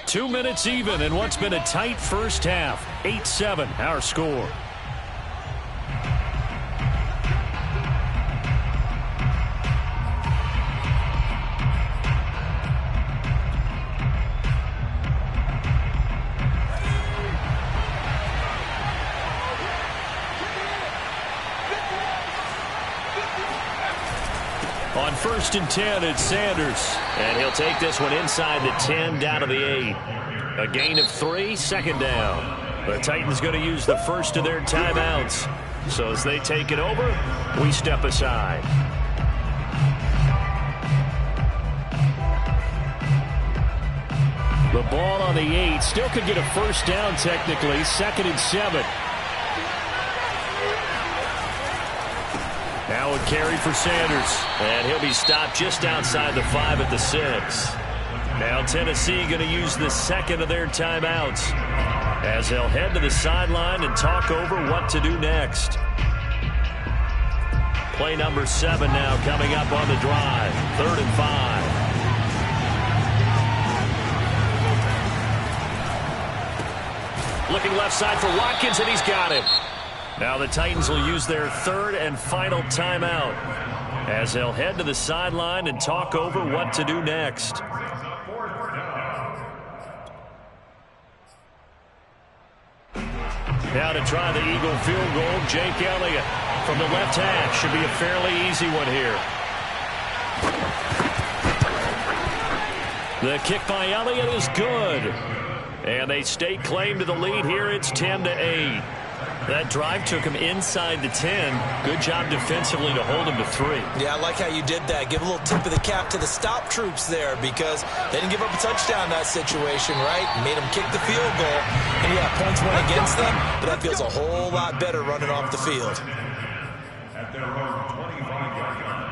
2 minutes even in what's been a tight first half. 8-7 our score. On 1st and 10, it's Sanders. And he'll take this one inside the 10, down to the 8. A gain of 3, second down. The Titans going to use the first of their timeouts. So as they take it over, we step aside. The ball on the 8. Still could get a first down technically. 2nd and 7. Now a carry for Sanders. And he'll be stopped just outside the 5 at the 6. Now Tennessee going to use the second of their timeouts as they'll head to the sideline and talk over what to do next. Play number 7 now coming up on the drive. 3rd and 5. Looking left side for Watkins, and he's got it. Now the Titans will use their 3rd and final timeout as they'll head to the sideline and talk over what to do next. Now to try the Eagle field goal, Jake Elliott from the left hash. Should be a fairly easy one here. The kick by Elliott is good. And they stake claim to the lead here. It's 10-8. That drive took him inside the 10. Good job defensively to hold him to 3. Yeah, I like how you did that. Give a little tip of the cap to the stop troops there because they didn't give up a touchdown in that situation, right? Made them kick the field goal. And, yeah, points went against them, but that feels a whole lot better running off the field. At their own 25-yard line.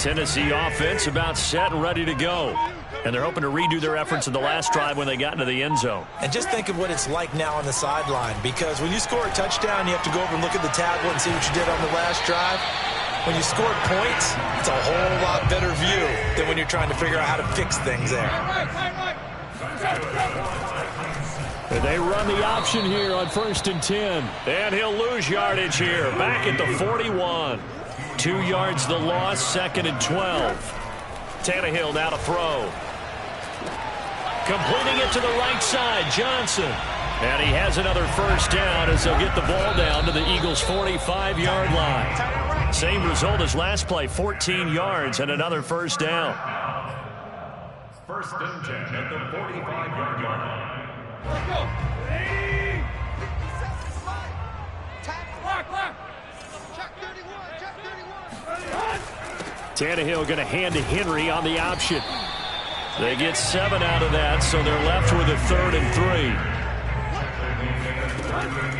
Tennessee offense about set and ready to go. And they're hoping to redo their efforts in the last drive when they got into the end zone. And just think of what it's like now on the sideline, because when you score a touchdown, you have to go over and look at the tablet and see what you did on the last drive. When you score points, it's a whole lot better view than when you're trying to figure out how to fix things there. And they run the option here on 1st and 10. And he'll lose yardage here. Back at the 41. 2 yards the loss, 2nd and 12. Tannehill now to throw. Completing it to the right side, Johnson. And he has another first down as they'll get the ball down to the Eagles' 45-yard line. Same result as last play, 14 yards and another first down. 1st and 10 at the 45-yard line. Let's go. Tannehill going to hand to Henry on the option. They get 7 out of that, so they're left with a 3rd and 3.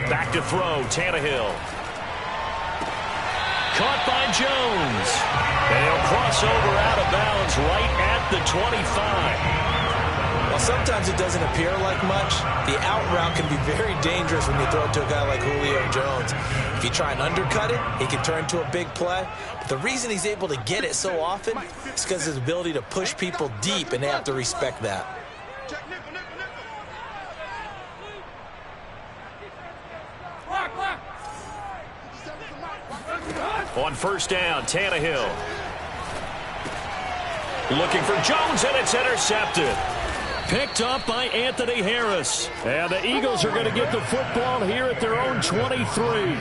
Back to throw, Tannehill. Caught by Jones. And he'll cross over out of bounds right at the 25. Well, sometimes it doesn't appear like much. The out route can be very dangerous when you throw it to a guy like Julio Jones. If you try and undercut it, he can turn into a big play. But the reason he's able to get it so often is because of his ability to push people deep, and they have to respect that. On 1st down, Tannehill. Looking for Jones, and it's intercepted. Picked up by Anthony Harris. And the Eagles are going to get the football here at their own 23.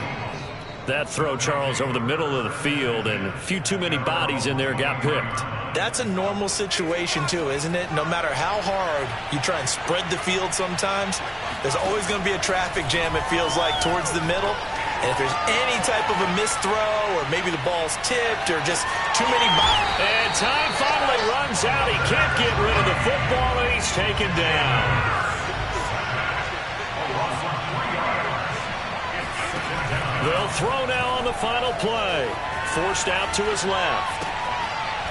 That throw, Charles, over the middle of the field, and a few too many bodies in there got picked. That's a normal situation, too, isn't it? No matter how hard you try and spread the field sometimes, there's always going to be a traffic jam, it feels like, towards the middle. And if there's any type of a missed throw, or maybe the ball's tipped, or just too many bodies. And time finally runs out. He can't get rid of the football, and he's taken down. They'll throw now on the final play. Forced out to his left.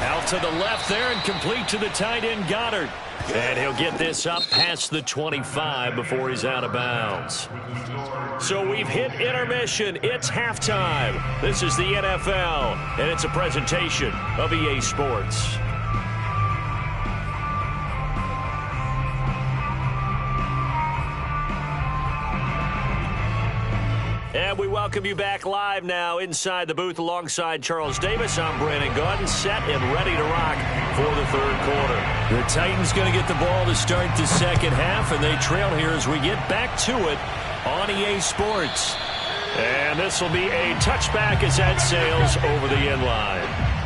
Out to the left there and complete to the tight end Goddard. And he'll get this up past the 25 before he's out of bounds. So we've hit intermission. It's halftime. This is the NFL, and it's a presentation of EA Sports. And we welcome you back live now inside the booth alongside Charles Davis. I'm Brandon Gaudin, set and ready to rock for the third quarter. The Titans going to get the ball to start the second half, and they trail here as we get back to it on EA Sports. And this will be a touchback as that sails over the end line.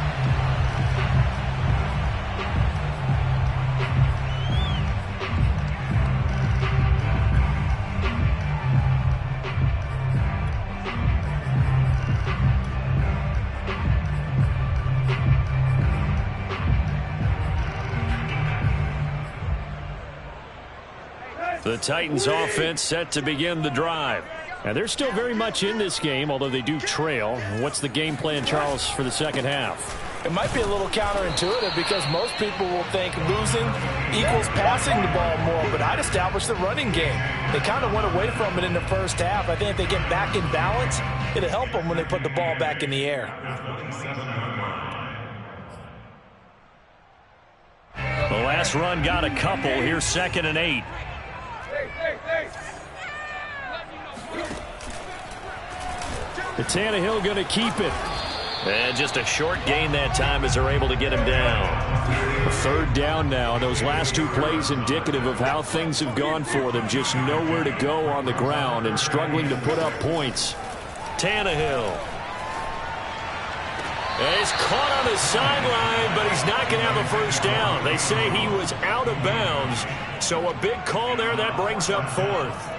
The Titans offense set to begin the drive. And they're still very much in this game, although they do trail. What's the game plan, Charles, for the second half? It might be a little counterintuitive because most people will think losing equals passing the ball more, but I'd establish the running game. They kind of went away from it in the first half. I think if they get back in balance, it'll help them when they put the ball back in the air. The last run got a couple. Here's 2nd and 8. The Tannehill going to keep it. And just a short gain that time as they're able to get him down. 3rd down now. Those last 2 plays indicative of how things have gone for them. Just nowhere to go on the ground and struggling to put up points. Tannehill. And he's caught on the sideline, but he's not going to have a first down. They say he was out of bounds. So a big call there that brings up 4th.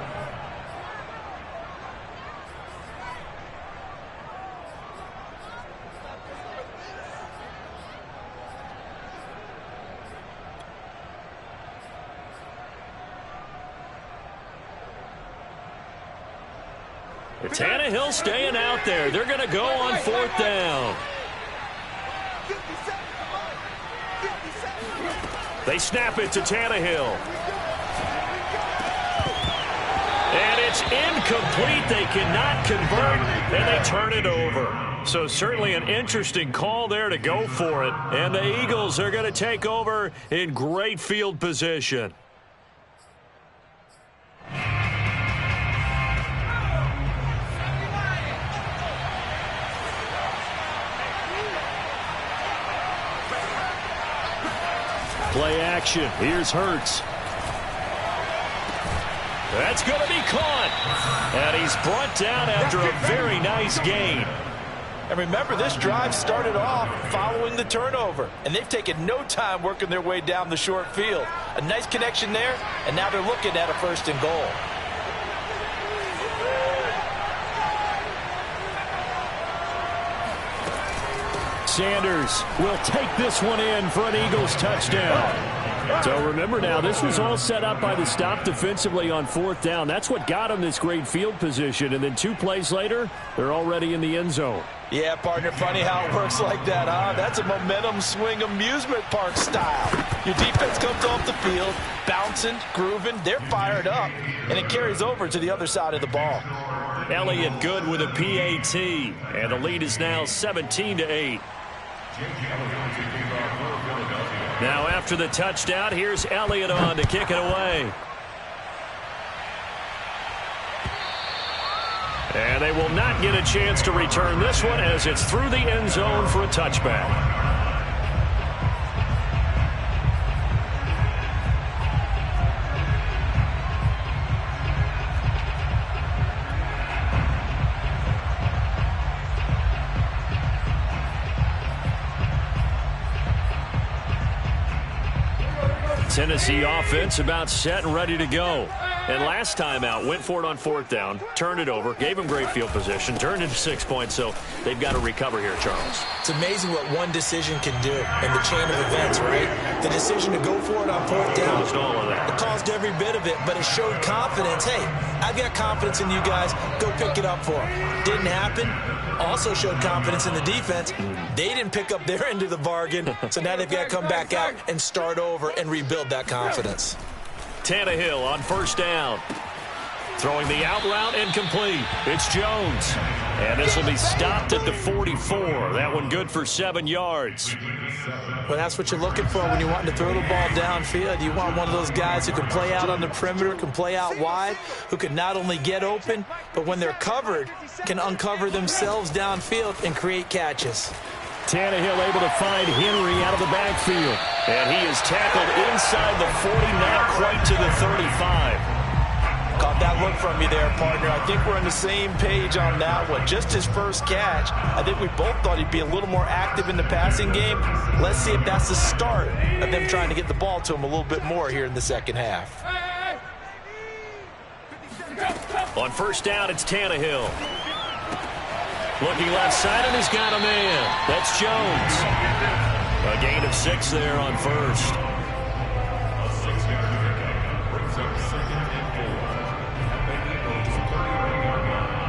Tannehill staying out there. They're going to go on 4th down. They snap it to Tannehill. And it's incomplete. They cannot convert, and they turn it over. So certainly an interesting call there to go for it. And the Eagles are going to take over in great field position. Play action. Here's Hurts. That's going to be caught. And he's brought down after a very nice gain. And remember, this drive started off following the turnover. And they've taken no time working their way down the short field. A nice connection there, and now they're looking at a 1st and goal. Sanders will take this one in for an Eagles touchdown. So remember now, this was all set up by the stop defensively on 4th down. That's what got them this great field position. And then 2 plays later, they're already in the end zone. Yeah, partner, funny how it works like that, huh? That's a momentum swing amusement park style. Your defense comes off the field, bouncing, grooving, they're fired up, and it carries over to the other side of the ball. Elliott good with a PAT, and the lead is now 17-8. Now after the touchdown, here's Elliott on to kick it away. And they will not get a chance to return this one as it's through the end zone for a touchback. Tennessee offense about set and ready to go. And last time out, went for it on 4th down, turned it over, gave him great field position, turned into 6 points, so they've got to recover here, Charles. It's amazing what one decision can do in the chain of events, right? The decision to go for it on 4th down. Caused all of that. It caused every bit of it, but it showed confidence. Hey, I've got confidence in you guys. Go pick it up for them. Didn't happen. Also showed confidence in the defense. They didn't pick up their end of the bargain, so now they've got to come back out and start over and rebuild that confidence. Tannehill on 1st down. Throwing the out route and complete. It's Jones. And this will be stopped at the 44. That one good for 7 yards. Well, that's what you're looking for when you're wanting to throw the ball downfield. You want one of those guys who can play out on the perimeter, can play out wide, who can not only get open, but when they're covered, can uncover themselves downfield and create catches. Tannehill able to find Henry out of the backfield. And he is tackled inside the 40, not quite to the 35. Caught that look from you there, partner. I think we're on the same page on that one. Just his first catch. I think we both thought he'd be a little more active in the passing game. Let's see if that's the start of them trying to get the ball to him a little bit more here in the second half. On 1st down, it's Tannehill. Looking left side, and he's got a man. That's Jones. A gain of 6 there on 1st. A 6-yard pickup brings up 2nd and 4. At the Eagles' 31-yard line.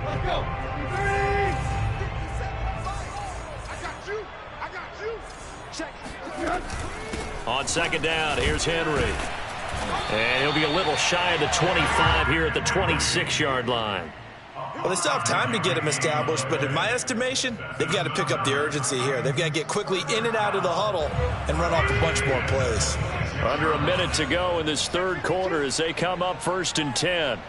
Let's go. I got you. Check. On 2nd down, here's Henry. And he'll be a little shy of the 25 here at the 26-yard line. Well, they still have time to get him established, but in my estimation, they've got to pick up the urgency here. They've got to get quickly in and out of the huddle and run off a bunch more plays. Under a minute to go in this 3rd quarter as they come up 1st and 10.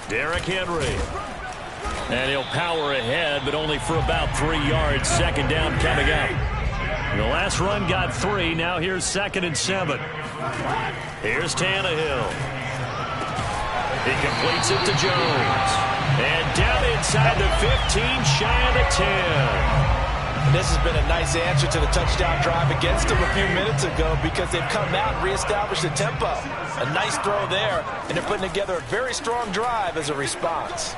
Derrick Henry. And he'll power ahead, but only for about 3 yards. 2nd down coming up. The last run got 3. Now here's 2nd and 7. Here's Tannehill. He completes it to Jones. And down inside the 15, shy of the 10. And this has been a nice answer to the touchdown drive against them a few minutes ago because they've come out and reestablished the tempo. A nice throw there, and they're putting together a very strong drive as a response.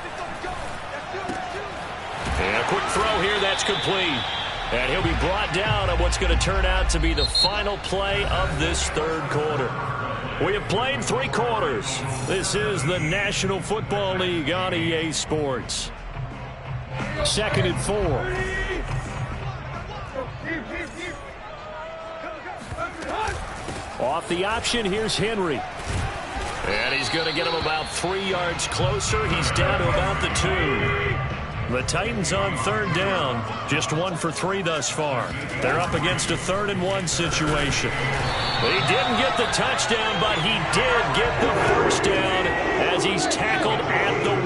And a quick throw here, that's complete. And he'll be brought down on what's going to turn out to be the final play of this 3rd quarter. We have played 3 quarters. This is the National Football League on EA Sports. 2nd and 4. Off the option, here's Henry. And he's going to get him about 3 yards closer. He's down to about the 2. The Titans on 3rd down, just 1 for 3 thus far. They're up against a 3rd and 1 situation. He didn't get the touchdown, but he did get the 1st down as he's tackled at the 1.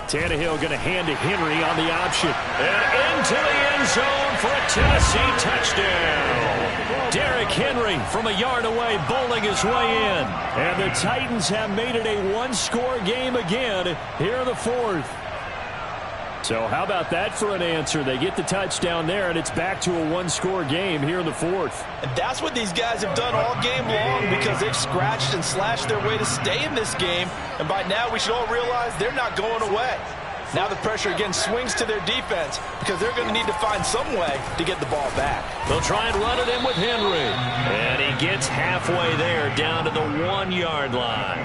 Tannehill going to hand to Henry on the option. And into the end zone for a Tennessee touchdown. Derrick Henry from a yard away bowling his way in. And the Titans have made it a 1-score game again here in the 4th. So how about that for an answer? They get the touchdown there, and it's back to a 1-score game here in the 4th. And that's what these guys have done all game long because they've scratched and slashed their way to stay in this game. And by now we should all realize they're not going away. Now the pressure again swings to their defense because they're going to need to find some way to get the ball back. They'll try and run it in with Henry. And he gets halfway there down to the 1-yard line.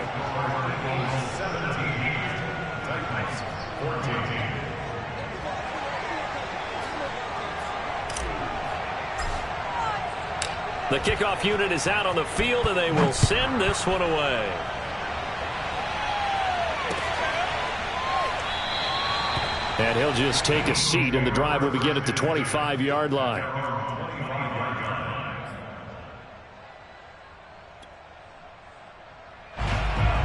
14. The kickoff unit is out on the field, and they will send this one away. And he'll just take a seat, and the drive will begin at the 25-yard line.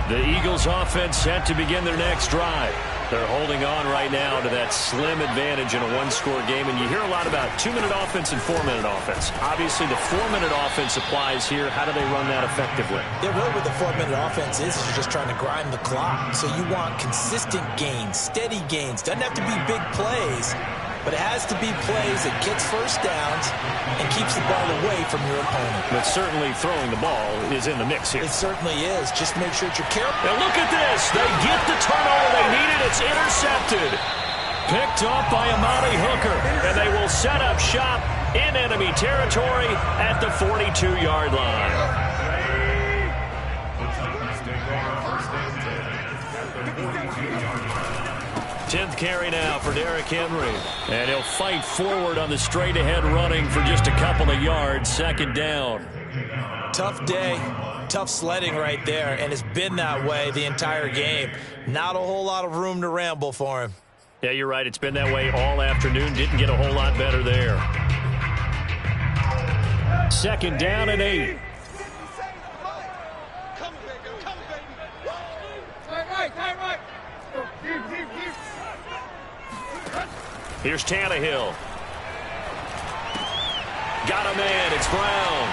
The Eagles offense set to begin their next drive. They're holding on right now to that slim advantage in a one-score game, and you hear a lot about 2-minute offense and 4-minute offense. Obviously, the 4-minute offense applies here. How do they run that effectively? Yeah, really what the 4-minute offense is you're just trying to grind the clock. So you want consistent gains, steady gains. Doesn't have to be big plays, but it has to be plays that gets first downs and keeps the ball away from your opponent. But certainly throwing the ball is in the mix here. It certainly is. Just make sure that you're careful. And look at this. They get the turnover they needed. It's intercepted. Picked off by Amani Hooker. And they will set up shop in enemy territory at the 42-yard line. 10th carry now for Derrick Henry. And he'll fight forward on the straight-ahead running for just a couple of yards. Second down. Tough day. Tough sledding right there, and it's been that way the entire game. Not a whole lot of room to ramble for him. Yeah, you're right. It's been that way all afternoon. Didn't get a whole lot better there. Second down and 8. Here's Tannehill. Got a man. It's Brown.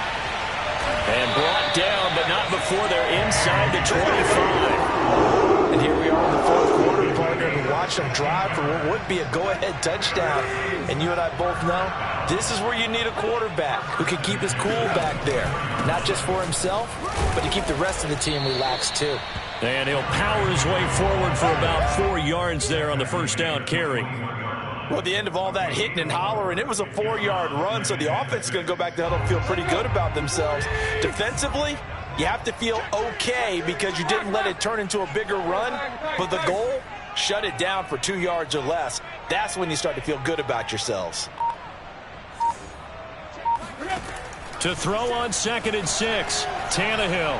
And brought down, but not before they're inside the 25. And here we are in the fourth quarter, partner, and watch them drive for what would be a go-ahead touchdown. And you and I both know this is where you need a quarterback who can keep his cool back there. Not just for himself, but to keep the rest of the team relaxed too. And he'll power his way forward for about 4 yards there on the first down carry. Well, at the end of all that hitting and hollering, it was a 4-yard run, so the offense is going to go back to huddle and feel pretty good about themselves. Defensively, you have to feel okay because you didn't let it turn into a bigger run, but the goal, shut it down for 2 yards or less. That's when you start to feel good about yourselves. To throw on 2nd and 6, Tannehill.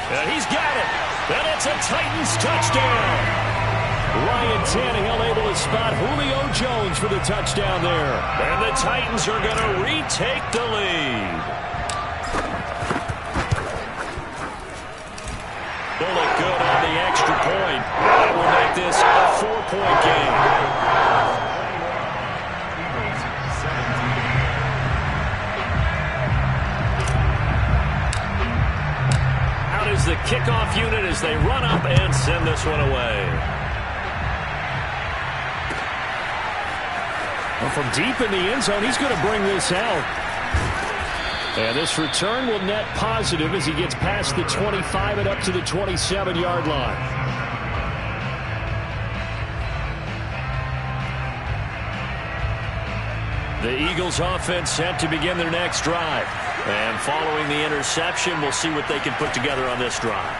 And he's got it. And it's a Titans touchdown. Ryan Tannehill able to spot Julio Jones for the touchdown there. And the Titans are going to retake the lead. They'll look good on the extra point. That will make this a 4-point game. Out is the kickoff unit as they run up and send this one away. Well, from deep in the end zone, he's going to bring this out. And this return will net positive as he gets past the 25 and up to the 27-yard line. The Eagles offense set to begin their next drive. And following the interception, we'll see what they can put together on this drive.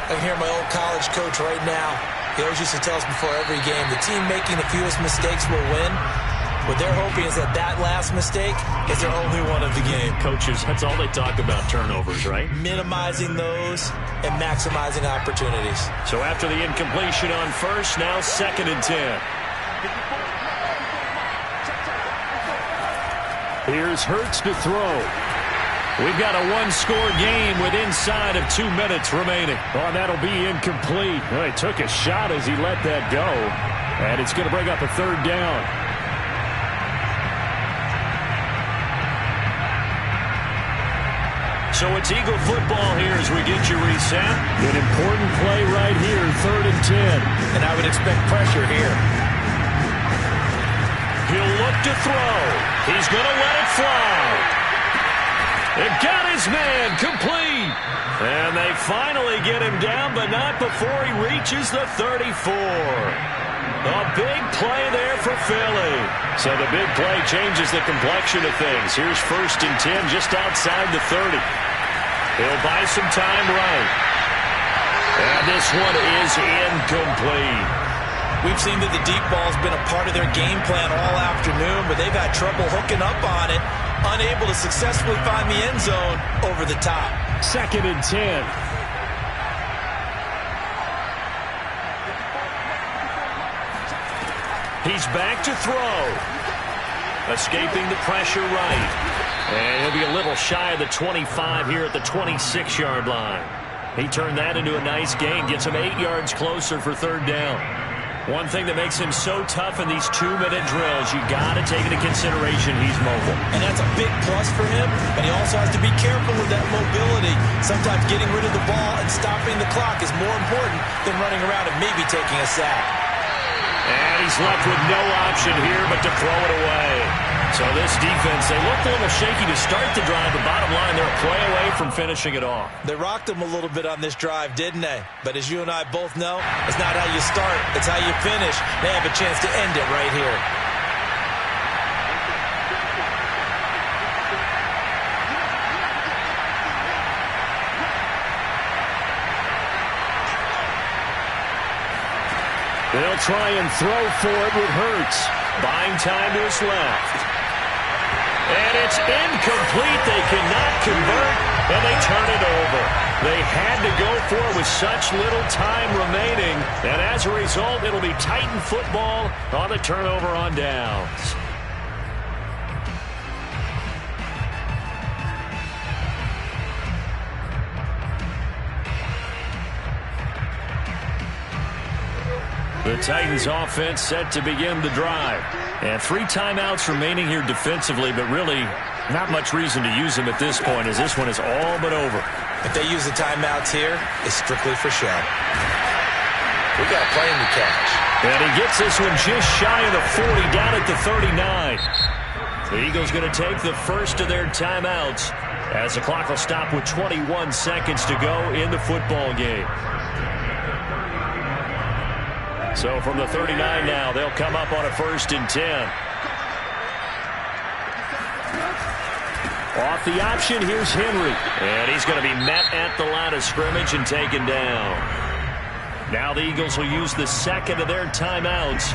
I can hear my old college coach right now. He always used to tell us before every game, the team making the fewest mistakes will win. What they're hoping is that that last mistake is their only one of the game. Coaches, that's all they talk about, turnovers, right? Minimizing those and maximizing opportunities. So after the incompletion on first, now 2nd and 10. Here's Hurts to throw. We've got a one-score game with inside of 2 minutes remaining. Oh, that'll be incomplete. Well, he took a shot as he let that go. And it's going to bring up a 3rd down. So it's Eagle football here as we get you reset. An important play right here, 3rd and 10. And I would expect pressure here. He'll look to throw. He's going to let it fly. It got his man complete. And they finally get him down, but not before he reaches the 34. A big play there for Philly. So the big play changes the complexion of things. Here's 1st and 10 just outside the 30. He'll buy some time right. And this one is incomplete. We've seen that the deep ball's been a part of their game plan all afternoon, but they've had trouble hooking up on it, unable to successfully find the end zone over the top. 2nd and 10. He's back to throw. Escaping the pressure right. And he'll be a little shy of the 25 here at the 26-yard line. He turned that into a nice gain, gets him 8 yards closer for third down. One thing that makes him so tough in these 2-minute drills, you got to take into consideration he's mobile. And that's a big plus for him, but he also has to be careful with that mobility. Sometimes getting rid of the ball and stopping the clock is more important than running around and maybe taking a sack. And he's left with no option here but to throw it away. So this defense, they looked a little shaky to start the drive, but bottom line, they're a play away from finishing it off. They rocked him a little bit on this drive, didn't they? But as you and I both know, it's not how you start, it's how you finish. They have a chance to end it right here. They'll try and throw for it with Hurts. Buying time to his left. And it's incomplete. They cannot convert, and they turn it over. They had to go for it with such little time remaining, and as a result, it'll be Titan football on the turnover on downs. The Titans offense set to begin the drive. And 3 timeouts remaining here defensively, but really not much reason to use them at this point, as this one is all but over. If they use the timeouts here, it's strictly for show. We got a plane to catch. And he gets this one just shy of the 40, down at the 39. The Eagles going to take the first of their timeouts as the clock will stop with 21 seconds to go in the football game. So from the 39 now, they'll come up on a 1st and 10. Off the option, here's Henry. And he's going to be met at the line of scrimmage and taken down. Now the Eagles will use the second of their timeouts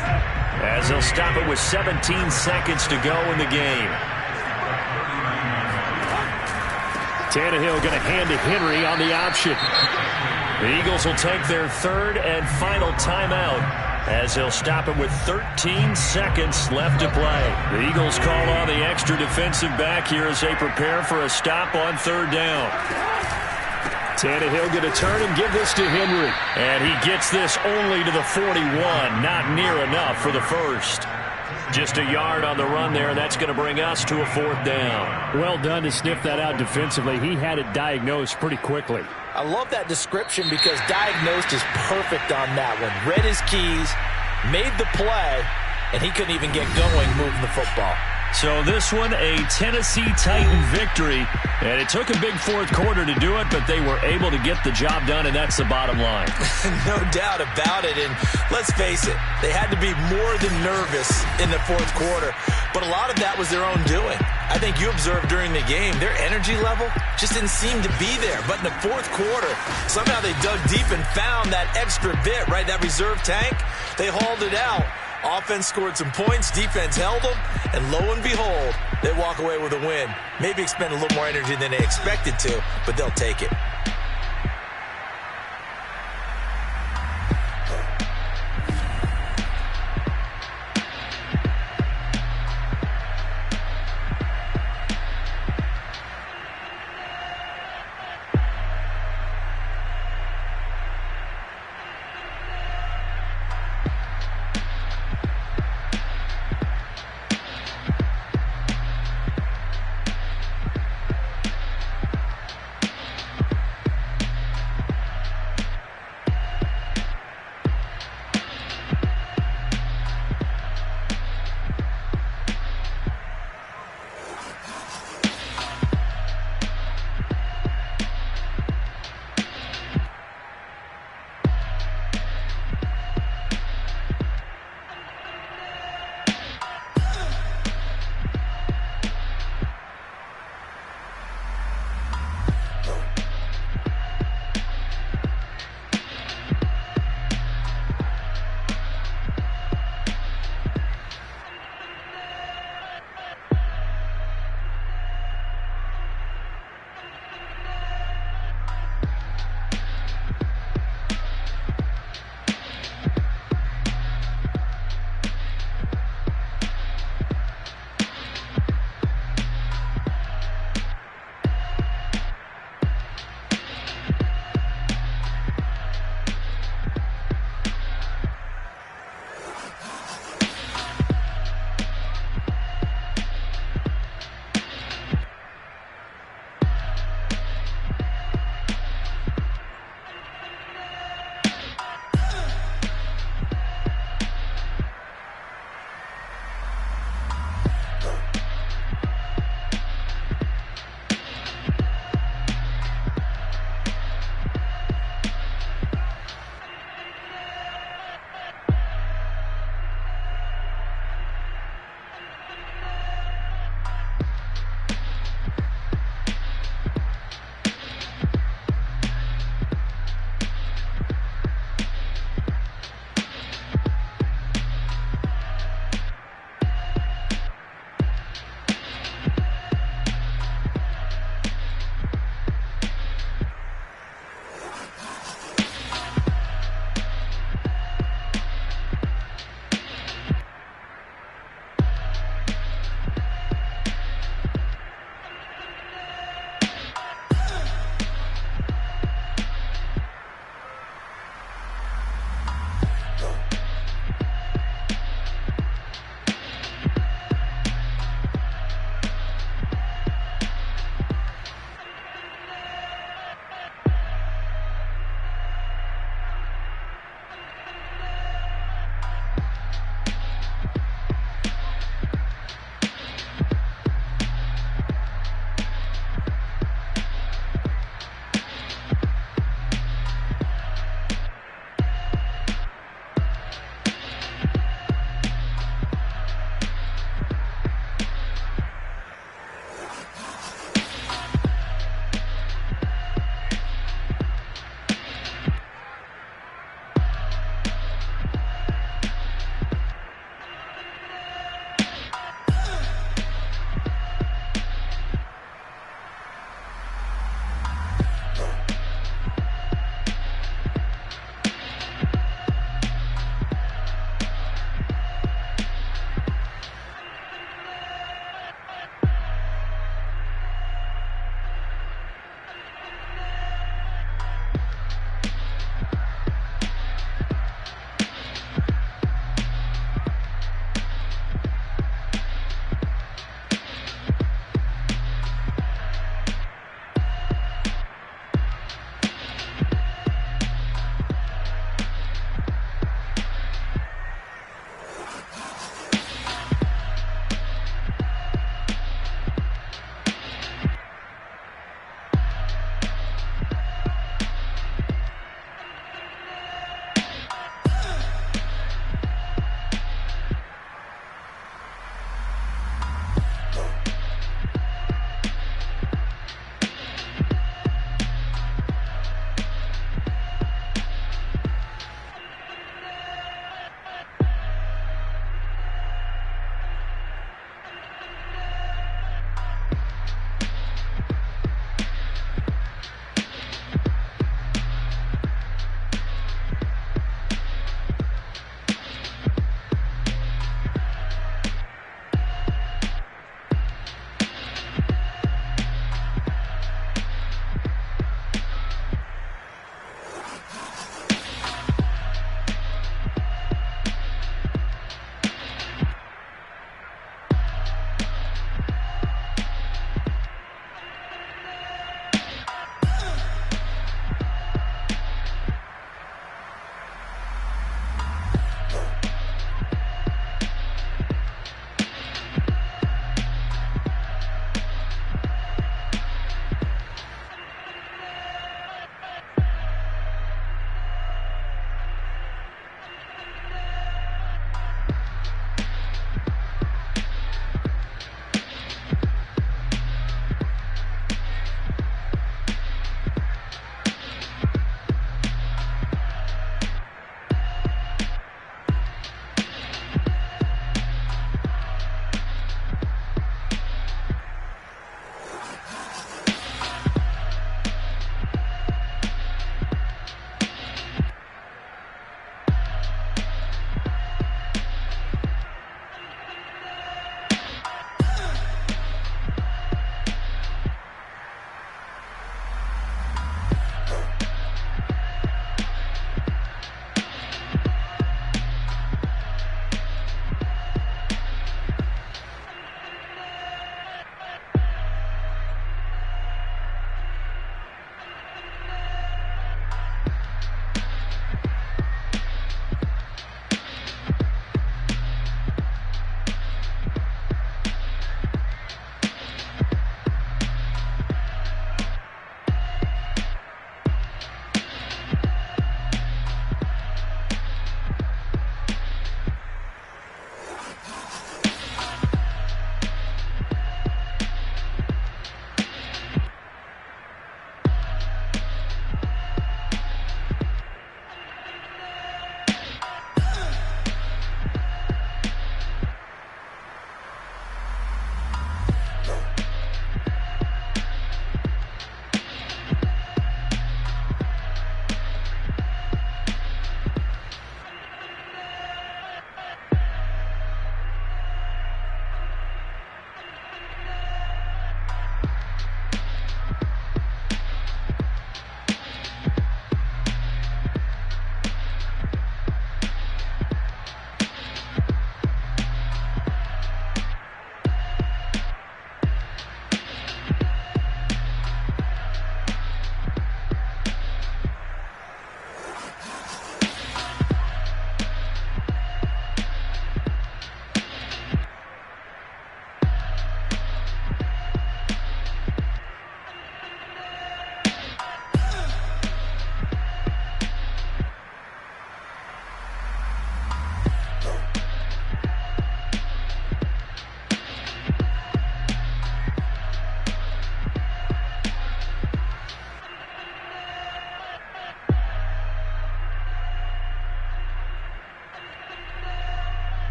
as they'll stop it with 17 seconds to go in the game. Tannehill going to hand to Henry on the option. The Eagles will take their 3rd and final timeout as they'll stop it with 13 seconds left to play. The Eagles call on the extra defensive back here as they prepare for a stop on 3rd down. Tannehill going to turn and give this to Henry. And he gets this only to the 41, not near enough for the first. Just a yard on the run there, and that's going to bring us to a 4th down. Well done to sniff that out defensively. He had it diagnosed pretty quickly. I love that description because diagnosed is perfect on that one. Read his keys, made the play, and he couldn't even get going moving the football. So this one, a Tennessee Titan victory, and it took a big 4th quarter to do it, but they were able to get the job done, and that's the bottom line. No doubt about it, and let's face it, they had to be more than nervous in the 4th quarter, but a lot of that was their own doing. I think you observed during the game, their energy level just didn't seem to be there, but in the 4th quarter, somehow they dug deep and found that extra bit, right, that reserve tank. They hauled it out. Offense scored some points, defense held them, and lo and behold, they walk away with a win. Maybe expend a little more energy than they expected to, but they'll take it.